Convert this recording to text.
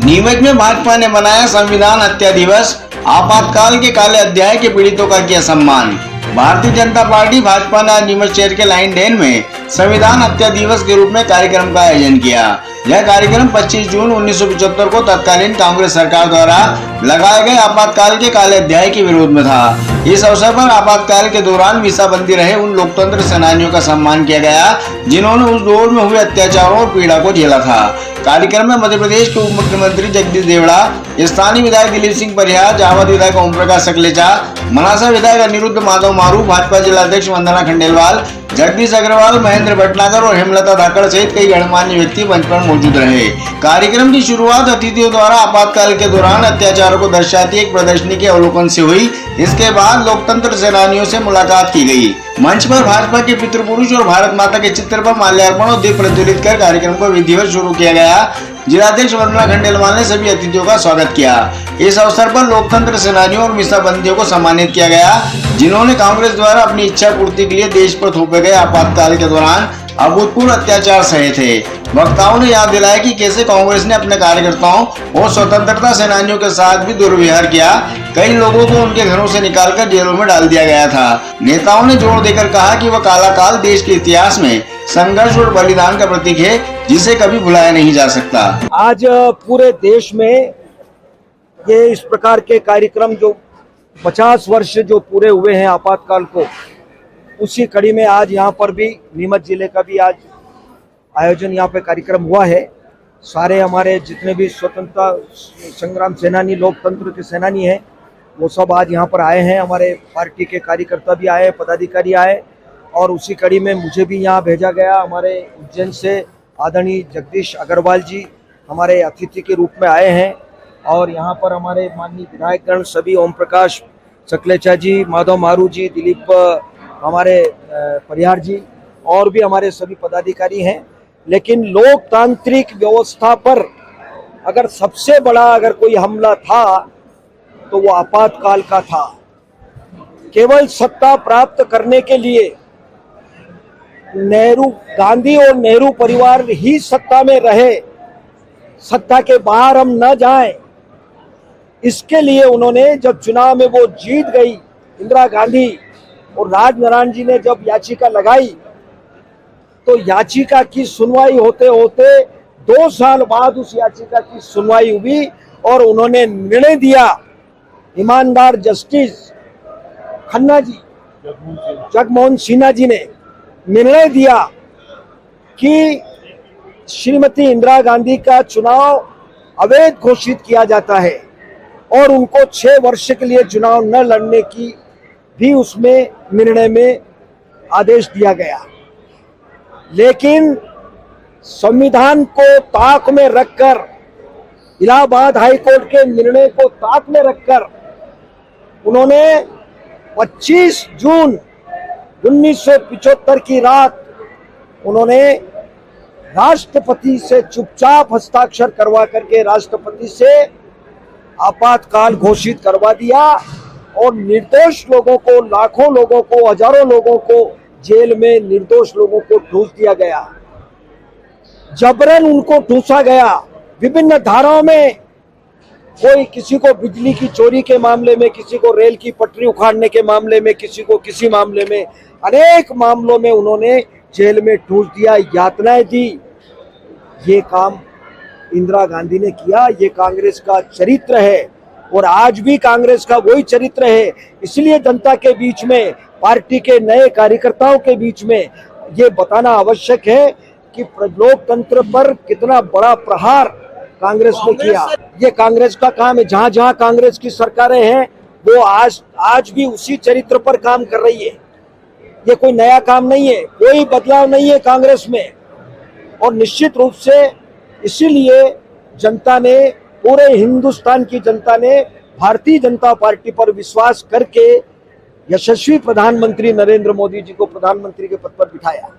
नीमच में भाजपा ने मनाया संविधान हत्या दिवस। आपातकाल के काले अध्याय के पीड़ितों का किया सम्मान। भारतीय जनता पार्टी भाजपा ने आज नीमच शहर के लाइन 10 में संविधान हत्या दिवस के रूप में कार्यक्रम का आयोजन किया। यह कार्यक्रम 25 जून 1975 को तत्कालीन कांग्रेस सरकार द्वारा लगाए गए आपातकाल के काले अध्याय के विरोध में था। इस अवसर पर आपातकाल के दौरान मीसाबंदी रहे उन लोकतंत्र सेनानियों का सम्मान किया गया जिन्होंने उस दौर में हुए अत्याचारों और पीड़ा को झेला था। कार्यक्रम में मध्य प्रदेश के उप मुख्यमंत्री जगदीश देवड़ा, स्थानीय विधायक दिलीप सिंह परिहार, जावद विधायक ओम प्रकाश सकलेचा, मनासा विधायक अनिरुद्ध माधव मारू, भाजपा जिलाध्यक्ष वंदना खंडेलवाल, जगदीश अग्रवाल, महेंद्र भटनागर और हेमलता धाकड़ सहित कई गणमान्य व्यक्ति मंच पर मौजूद रहे। कार्यक्रम की शुरुआत अतिथियों द्वारा आपातकाल के दौरान अत्याचारों को दर्शाती एक प्रदर्शनी के अवलोकन से हुई। इसके बाद लोकतंत्र सेनानियों से मुलाकात की गई। मंच पर भाजपा के पितृपुरुष और भारत माता के चित्र पर माल्यार्पण और दीप प्रज्वलित कर कार्यक्रम को विधिवत शुरू किया गया। जिलाध्यक्ष वंदना खंडेलवाल ने सभी अतिथियों का स्वागत किया। इस अवसर पर लोकतंत्र सेनानियों और मीसाबंदियों को सम्मानित किया गया जिन्होंने कांग्रेस द्वारा अपनी इच्छा पूर्ति के लिए देश पर थोपे गए आपातकाल के दौरान अभूतपूर्व अत्याचार सहे थे। वक्ताओं ने याद दिलाया कि कैसे कांग्रेस ने अपने कार्यकर्ताओं और स्वतंत्रता सेनानियों के साथ भी दुर्व्यवहार किया। कई लोगों को उनके घरों से निकालकर जेलों में डाल दिया गया था। नेताओं ने जोर देकर कहा कि वह काला काल देश के इतिहास में संघर्ष और बलिदान का प्रतीक है जिसे कभी भुलाया नहीं जा सकता। आज पूरे देश में ये इस प्रकार के कार्यक्रम जो 50 वर्ष जो पूरे हुए हैं आपातकाल को, उसी कड़ी में आज यहाँ पर भी नीमच जिले का भी आज आयोजन यहाँ पे कार्यक्रम हुआ है। सारे हमारे जितने भी स्वतंत्रता संग्राम सेनानी, लोकतंत्र के सेनानी हैं, वो सब आज यहाँ पर आए हैं। हमारे पार्टी के कार्यकर्ता भी आए, पदाधिकारी आए और उसी कड़ी में मुझे भी यहाँ भेजा गया। हमारे उज्जैन से आदरणीय जगदीश अग्रवाल जी हमारे अतिथि के रूप में आए हैं और यहाँ पर हमारे माननीय विधायकगण सभी ओम प्रकाश सकलेचा जी, माधव मारू जी, दिलीप हमारे परिहार जी और भी हमारे सभी पदाधिकारी हैं। लेकिन लोकतांत्रिक व्यवस्था पर अगर सबसे बड़ा अगर कोई हमला था तो वो आपातकाल का था। केवल सत्ता प्राप्त करने के लिए गांधी और नेहरू परिवार ही सत्ता में रहे, सत्ता के बाहर हम न जाएं, इसके लिए उन्होंने जब चुनाव में वो जीत गई इंदिरा गांधी और राजनारायण जी ने जब याचिका लगाई तो याचिका की सुनवाई होते होते 2 साल बाद उस याचिका की सुनवाई हुई और उन्होंने निर्णय दिया। ईमानदार जस्टिस खन्ना जी, जगमोहन सिन्हा जी ने निर्णय दिया कि श्रीमती इंदिरा गांधी का चुनाव अवैध घोषित किया जाता है और उनको 6 वर्ष के लिए चुनाव न लड़ने की भी उसमें निर्णय में आदेश दिया गया। लेकिन संविधान को ताक में रखकर, इलाहाबाद हाईकोर्ट के निर्णय को ताक में रखकर उन्होंने 25 जून 1975 की रात उन्होंने राष्ट्रपति से चुपचाप हस्ताक्षर करवा करके राष्ट्रपति से आपातकाल घोषित करवा दिया और निर्दोष लोगों को, लाखों लोगों को, हजारों लोगों को जेल में, निर्दोष लोगों को ठूस दिया गया, जबरन उनको ठूसा गया। विभिन्न धाराओं में कोई किसी को बिजली की चोरी के मामले में, किसी को रेल की पटरी उखाड़ने के मामले में, किसी को किसी मामले में, अनेक मामलों में उन्होंने जेल में ठूस दिया, यातनाएं दी। ये काम इंदिरा गांधी ने किया। ये कांग्रेस का चरित्र है और आज भी कांग्रेस का वही चरित्र है। इसलिए जनता के बीच में, पार्टी के नए कार्यकर्ताओं के बीच में ये बताना आवश्यक है कि लोकतंत्र पर कितना बड़ा प्रहार कांग्रेस ने किया। ये कांग्रेस का काम है। जहां जहां कांग्रेस की सरकारें हैं वो आज भी उसी चरित्र पर काम कर रही है। ये कोई नया काम नहीं है, कोई बदलाव नहीं है कांग्रेस में। और निश्चित रूप से इसीलिए जनता ने, पूरे हिंदुस्तान की जनता ने भारतीय जनता पार्टी पर विश्वास करके यशस्वी प्रधानमंत्री नरेंद्र मोदी जी को प्रधानमंत्री के पद पर बिठाया।